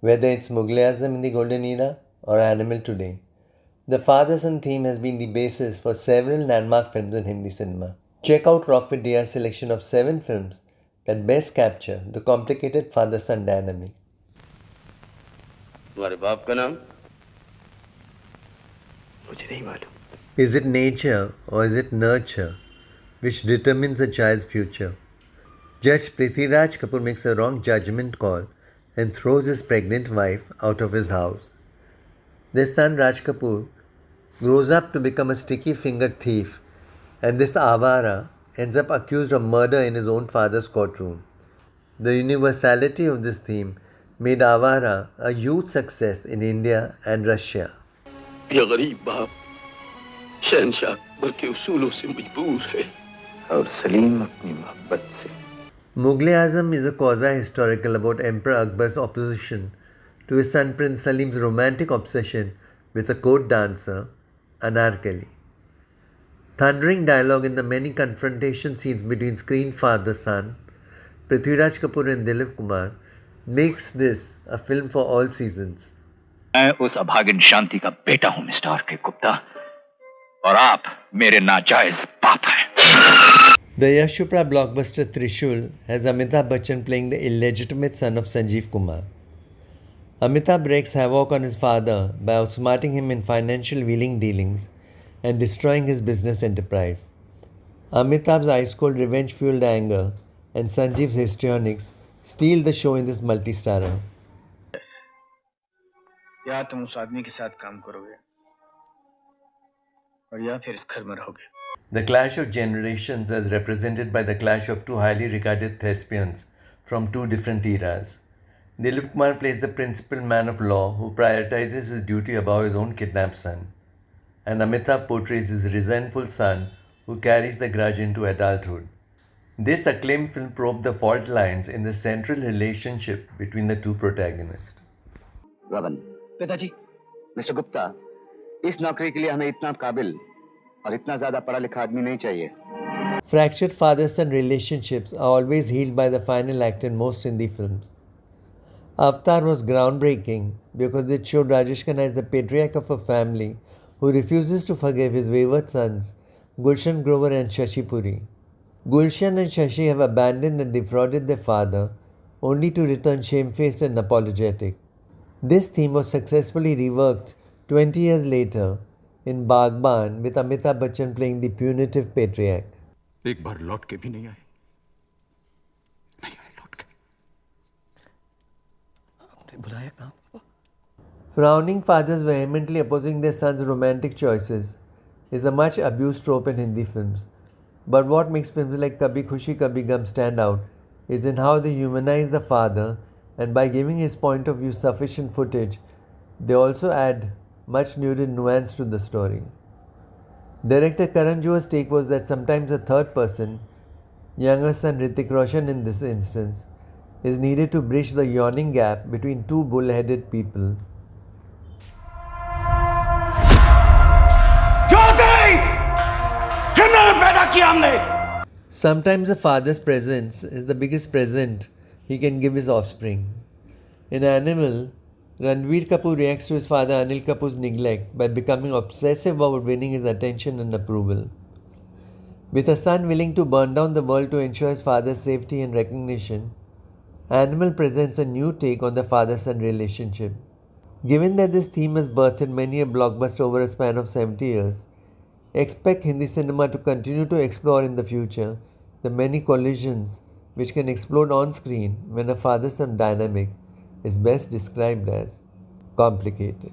Whether it's Mughal-e-Azam in the golden era or Animal today, the father-son theme has been the basis for several landmark films in Hindi cinema. Check out Rock with Dia's selection of 7 films that best capture the complicated father-son dynamic. तुम्हारे बाप का नाम मुझे नहीं मालूम. Is it nature or is it nurture which determines a child's future? Judge Prithviraj Kapoor makes a wrong judgment call and throws his pregnant wife out of his house. Their son Raj Kapoor grows up to become a sticky-fingered thief, and this Awara ends up accused of murder in his own father's courtroom. The universality of this theme made Awara a huge success in India and Russia. ये गरीब बाप शहनशाह अकबर के उसूलों से मजबूर है और सलीम अपनी मोहब्बत से. Mughal-e-Azam is a quasi-historical about Emperor Akbar's opposition to his son Prince Salim's romantic obsession with a court dancer, Anarkali. Thundering dialogue in the many confrontation scenes between screen father-son, Prithviraj Kapoor and Dilip Kumar makes this a film for all seasons. मैं उस अभागिन शांति का बेटा हूं mister R K. Gupta और आप मेरे नाजायज बाप हैं. The Yash Chopra blockbuster Trishul has Amitabh Bachchan playing the illegitimate son of Sanjeev Kumar. Amitabh wreaks havoc on his father by outsmarting him in financial wheeling dealings and destroying his business enterprise. Amitabh's ice-cold revenge-fueled anger and Sanjeev's histrionics steal the show in this multi-starrer. या तुम उस आदमी के साथ काम करोगे और या फिर इस घर में रहोगे. The clash of generations is represented by the clash of two highly regarded thespians from two different eras. Dilip Kumar plays the principled man of law who prioritizes his duty above his own kidnapped son, and Amitabh portrays his resentful son who carries the grudge into adulthood. This acclaimed film probed the fault lines in the central relationship between the two protagonists. रवन पिताजी mister Gupta इस नौकरी के लिए हमें इतना काबिल और इतना ज्यादा पढ़ा लिखा आदमी नहीं चाहिए. Fractured father-son relationships are always healed by the final act in most Hindi films. Avatar was groundbreaking because it showed Rajesh Khanna as the patriarch of a family who refuses to forgive his wayward sons, Gulshan Grover and Shashi Puri. Gulshan and Shashi have abandoned and defrauded their father only to return shamefaced and apologetic. This theme was successfully reworked 20 years later in Bagban with Amitabh Bachchan playing the punitive patriarch. एक बार लौट के भी नहीं आए लौट के. आपने बुलाया कहाँ? Frowning fathers vehemently opposing their sons' romantic choices is a much abused trope in Hindi films. But what makes films like Kabhi Khushi Kabhie Gham stand out is in how they humanize the father, and by giving his point of view sufficient footage, they also add much needed nuance to the story. Director Karan Johar's take was that sometimes a third person, younger son Hrithik Roshan in this instance, is needed to bridge the yawning gap between two bull-headed people. Sometimes a father's presence is the biggest present he can give his offspring. In Animal, Ranbir Kapoor reacts to his father Anil Kapoor's neglect by becoming obsessive about winning his attention and approval. With a son willing to burn down the world to ensure his father's safety and recognition, Animal presents a new take on the father-son relationship. Given that this theme has birthed many a blockbuster over a span of 70 years, expect Hindi cinema to continue to explore in the future the many collisions which can explode on screen when a father-son dynamic is best described as complicated.